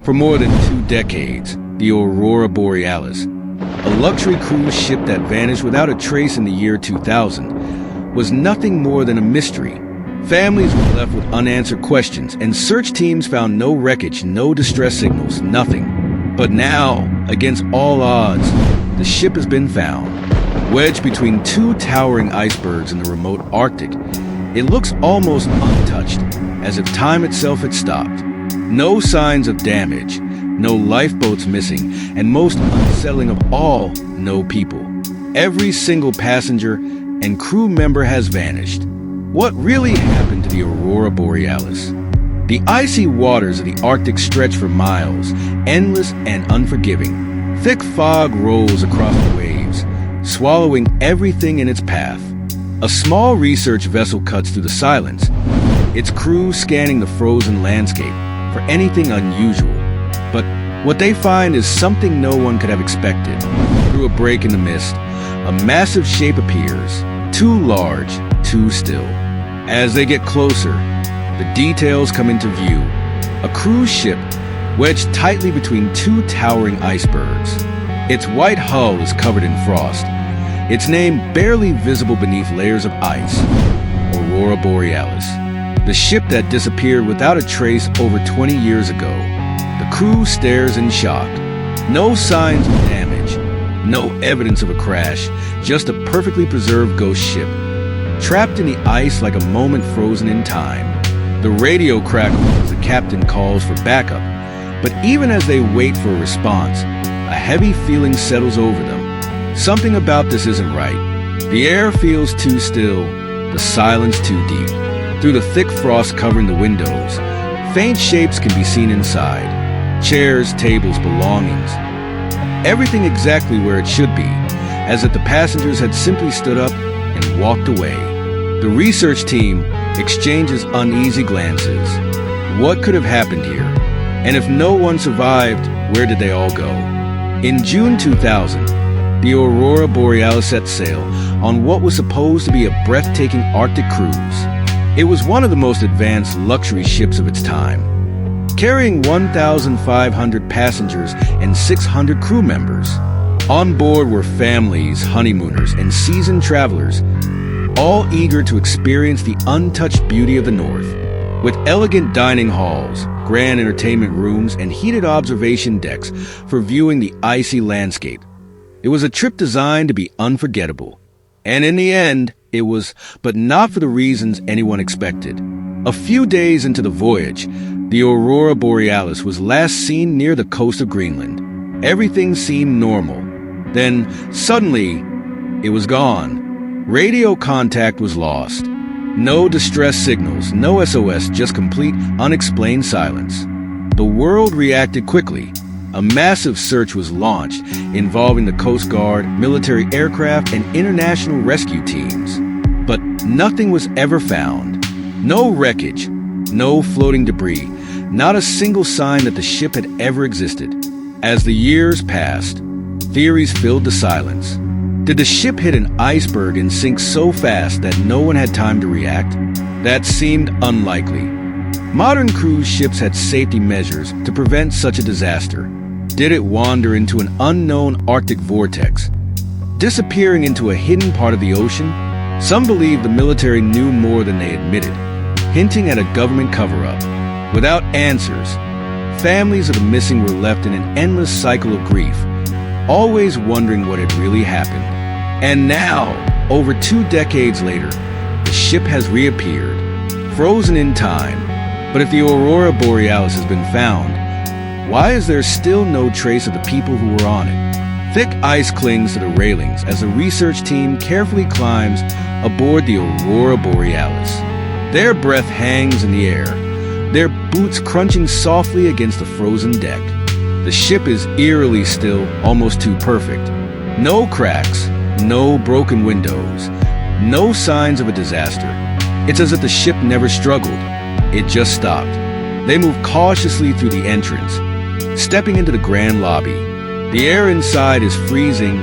For more than 2 decades, the Aurora Borealis, a luxury cruise ship that vanished without a trace in the year 2000, was nothing more than a mystery. Families were left with unanswered questions, and search teams found no wreckage, no distress signals, nothing. But now, against all odds, the ship has been found. Wedged between 2 towering icebergs in the remote Arctic, it looks almost untouched, as if time itself had stopped. No signs of damage, no lifeboats missing, and most unsettling of all, no people. Every single passenger and crew member has vanished. What really happened to the Aurora Borealis? The icy waters of the Arctic stretch for miles, endless and unforgiving. Thick fog rolls across the waves, swallowing everything in its path. A small research vessel cuts through the silence, its crew scanning the frozen landscape for anything unusual. But what they find is something no one could have expected. Through a break in the mist, a massive shape appears, too large, too still. As they get closer, the details come into view. A cruise ship wedged tightly between 2 towering icebergs. Its white hull is covered in frost, its name barely visible beneath layers of ice. Aurora Borealis, the ship that disappeared without a trace over 20 years ago. The crew stares in shock. No signs of damage, no evidence of a crash, just a perfectly preserved ghost ship, trapped in the ice like a moment frozen in time. The radio crackles as the captain calls for backup, but even as they wait for a response, a heavy feeling settles over them. Something about this isn't right. The air feels too still, the silence too deep. Through the thick frost covering the windows, faint shapes can be seen inside. Chairs, tables, belongings. Everything exactly where it should be, as if the passengers had simply stood up and walked away. The research team exchanges uneasy glances. What could have happened here? And if no one survived, where did they all go? In June 2000, the Aurora Borealis set sail on what was supposed to be a breathtaking Arctic cruise. It was one of the most advanced luxury ships of its time, carrying 1,500 passengers and 600 crew members. On board were families, honeymooners, and seasoned travelers, all eager to experience the untouched beauty of the North. With elegant dining halls, grand entertainment rooms, and heated observation decks for viewing the icy landscape, it was a trip designed to be unforgettable. And in the end, it was, but not for the reasons anyone expected. A few days into the voyage, the Aurora Borealis was last seen near the coast of Greenland. Everything seemed normal. Then, suddenly, it was gone. Radio contact was lost. No distress signals, no SOS, just complete, unexplained silence. The world reacted quickly. A massive search was launched, involving the Coast Guard, military aircraft, and international rescue teams. But nothing was ever found. No wreckage, no floating debris, not a single sign that the ship had ever existed. As the years passed, theories filled the silence. Did the ship hit an iceberg and sink so fast that no one had time to react? That seemed unlikely. Modern cruise ships had safety measures to prevent such a disaster. Did it wander into an unknown Arctic vortex, disappearing into a hidden part of the ocean? Some believe the military knew more than they admitted, hinting at a government cover-up. Without answers, families of the missing were left in an endless cycle of grief, always wondering what had really happened. And now, over 2 decades later, the ship has reappeared, frozen in time. But if the Aurora Borealis has been found, why is there still no trace of the people who were on it? Thick ice clings to the railings as the research team carefully climbs aboard the Aurora Borealis. Their breath hangs in the air, their boots crunching softly against the frozen deck. The ship is eerily still, almost too perfect. No cracks, no broken windows, no signs of a disaster. It's as if the ship never struggled. It just stopped. They move cautiously through the entrance, stepping into the grand lobby. The air inside is freezing,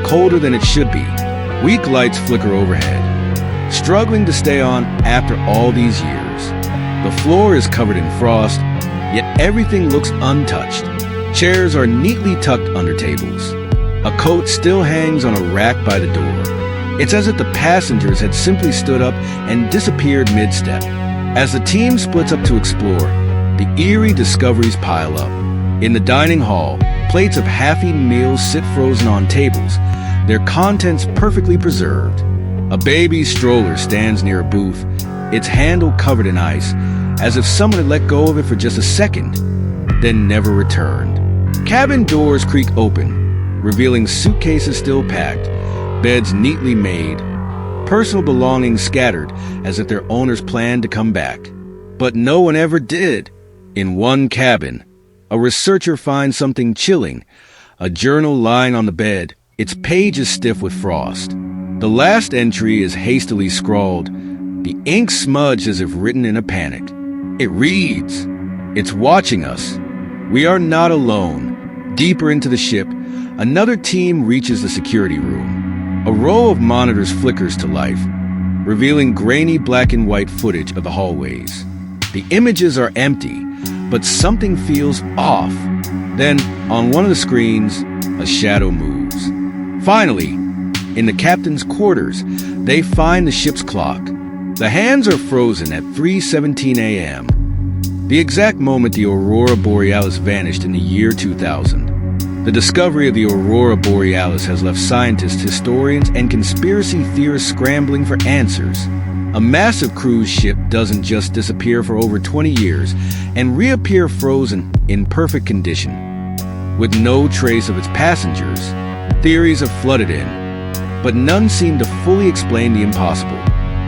colder than it should be. Weak lights flicker overhead, struggling to stay on after all these years. The floor is covered in frost, yet everything looks untouched. Chairs are neatly tucked under tables. A coat still hangs on a rack by the door. It's as if the passengers had simply stood up and disappeared mid-step. As the team splits up to explore, the eerie discoveries pile up. In the dining hall, plates of half-eaten meals sit frozen on tables, their contents perfectly preserved. A baby stroller stands near a booth, its handle covered in ice, as if someone had let go of it for just a second, then never returned. Cabin doors creak open, revealing suitcases still packed, beds neatly made, personal belongings scattered as if their owners planned to come back. But no one ever did. In one cabin, a researcher finds something chilling, a journal lying on the bed, its pages stiff with frost. The last entry is hastily scrawled, the ink smudged as if written in a panic. It reads, "It's watching us. We are not alone." Deeper into the ship, another team reaches the security room. A row of monitors flickers to life, revealing grainy black and white footage of the hallways. The images are empty, but something feels off. Then, on one of the screens, a shadow moves. Finally, in the captain's quarters, they find the ship's clock. The hands are frozen at 3:17 a.m., the exact moment the Aurora Borealis vanished in the year 2000. The discovery of the Aurora Borealis has left scientists, historians, and conspiracy theorists scrambling for answers. A massive cruise ship doesn't just disappear for over 20 years and reappear frozen in perfect condition. With no trace of its passengers, theories have flooded in, but none seem to fully explain the impossible.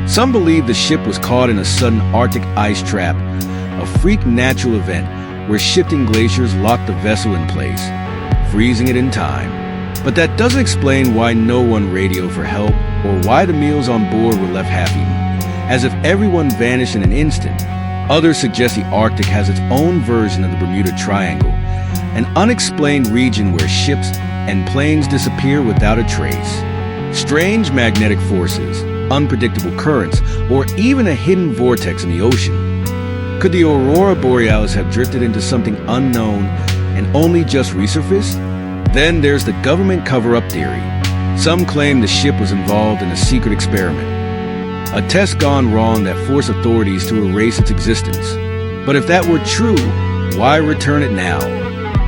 Some believe the ship was caught in a sudden Arctic ice trap, a freak natural event where shifting glaciers locked the vessel in place, freezing it in time. But that doesn't explain why no one radioed for help or why the meals on board were left half-eaten, as if everyone vanished in an instant. Others suggest the Arctic has its own version of the Bermuda Triangle, an unexplained region where ships and planes disappear without a trace. Strange magnetic forces, unpredictable currents, or even a hidden vortex in the ocean. Could the Aurora Borealis have drifted into something unknown and only just resurfaced? Then there's the government cover-up theory. Some claim the ship was involved in a secret experiment, a test gone wrong that forced authorities to erase its existence. But if that were true, why return it now?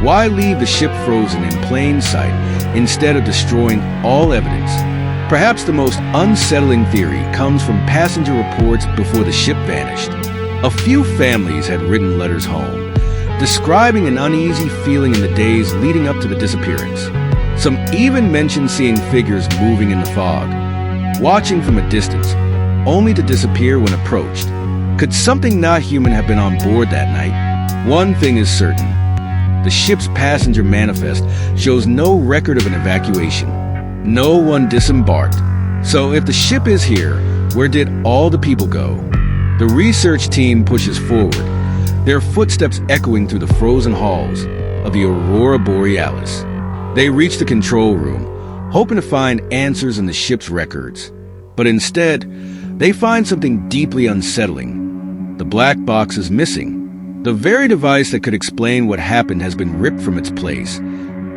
Why leave the ship frozen in plain sight instead of destroying all evidence? Perhaps the most unsettling theory comes from passenger reports before the ship vanished. A few families had written letters home, describing an uneasy feeling in the days leading up to the disappearance. Some even mentioned seeing figures moving in the fog, watching from a distance, only to disappear when approached. Could something not human have been on board that night? One thing is certain. The ship's passenger manifest shows no record of an evacuation. No one disembarked. So if the ship is here, where did all the people go? The research team pushes forward, their footsteps echoing through the frozen halls of the Aurora Borealis. They reach the control room, hoping to find answers in the ship's records. But instead, they find something deeply unsettling. The black box is missing. The very device that could explain what happened has been ripped from its place,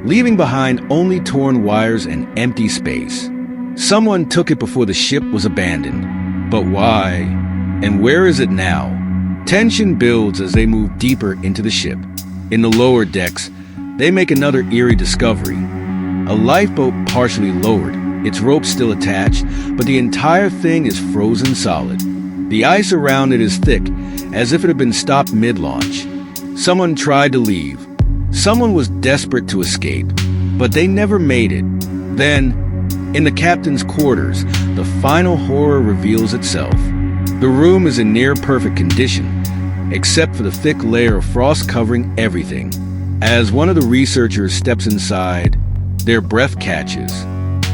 leaving behind only torn wires and empty space. Someone took it before the ship was abandoned. But why? And where is it now? Tension builds as they move deeper into the ship. In the lower decks, they make another eerie discovery. A lifeboat partially lowered, its ropes still attached, but the entire thing is frozen solid. The ice around it is thick, as if it had been stopped mid-launch. Someone tried to leave. Someone was desperate to escape, but they never made it. Then, in the captain's quarters, the final horror reveals itself. The room is in near-perfect condition, except for the thick layer of frost covering everything. As one of the researchers steps inside, their breath catches.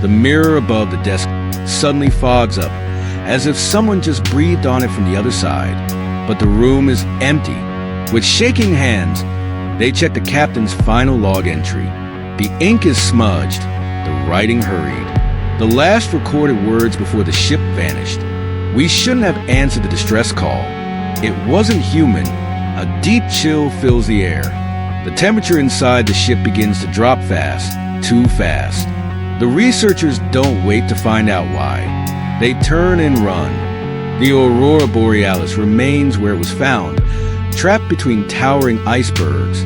The mirror above the desk suddenly fogs up, as if someone just breathed on it from the other side. But the room is empty. With shaking hands, they check the captain's final log entry. The ink is smudged, the writing hurried. The last recorded words before the ship vanished. "We shouldn't have answered the distress call. It wasn't human. A deep chill fills the air. The temperature inside the ship begins to drop fast, too fast. The researchers don't wait to find out why. They turn and run. The aurora borealis remains where it was found, trapped between towering icebergs,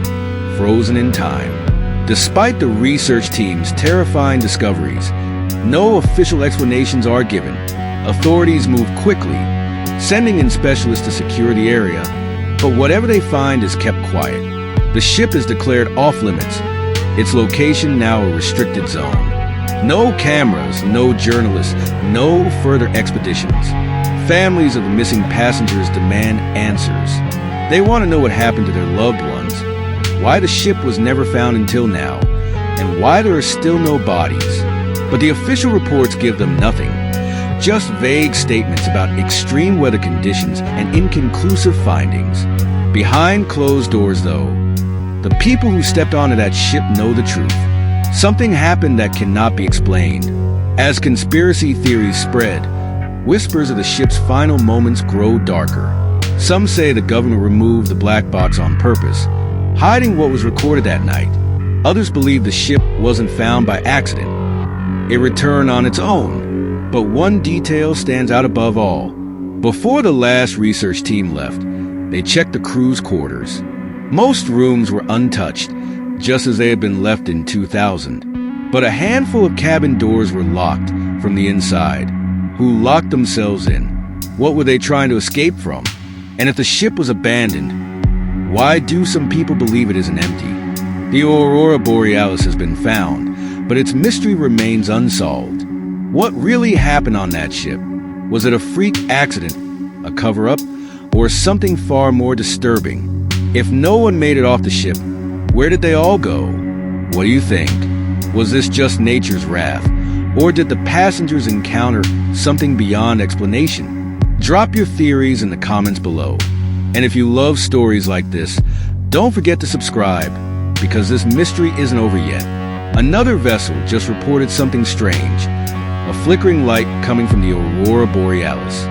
frozen in time. Despite the research team's terrifying discoveries, no official explanations are given. Authorities move quickly, sending in specialists to secure the area, but whatever they find is kept quiet. The ship is declared off-limits, its location now a restricted zone. No cameras, no journalists, no further expeditions. Families of the missing passengers demand answers. They want to know what happened to their loved ones, why the ship was never found until now, and why there are still no bodies. But the official reports give them nothing, just vague statements about extreme weather conditions and inconclusive findings. Behind closed doors, though, the people who stepped onto that ship know the truth. Something happened that cannot be explained. As conspiracy theories spread, whispers of the ship's final moments grow darker. Some say the government removed the black box on purpose, hiding what was recorded that night. Others believe the ship wasn't found by accident. It returned on its own. But one detail stands out above all. Before the last research team left, they checked the crew's quarters. Most rooms were untouched, just as they had been left in 2000. But a handful of cabin doors were locked from the inside. Who locked themselves in? What were they trying to escape from? And if the ship was abandoned, why do some people believe it isn't empty? The aurora borealis has been found, but its mystery remains unsolved. What really happened on that ship? Was it a freak accident, a cover-up, or something far more disturbing? If no one made it off the ship, where did they all go? What do you think? Was this just nature's wrath? Or did the passengers encounter something beyond explanation? Drop your theories in the comments below. And if you love stories like this, don't forget to subscribe, because this mystery isn't over yet. Another vessel just reported something strange, a flickering light coming from the aurora borealis.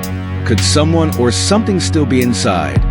Could someone or something still be inside?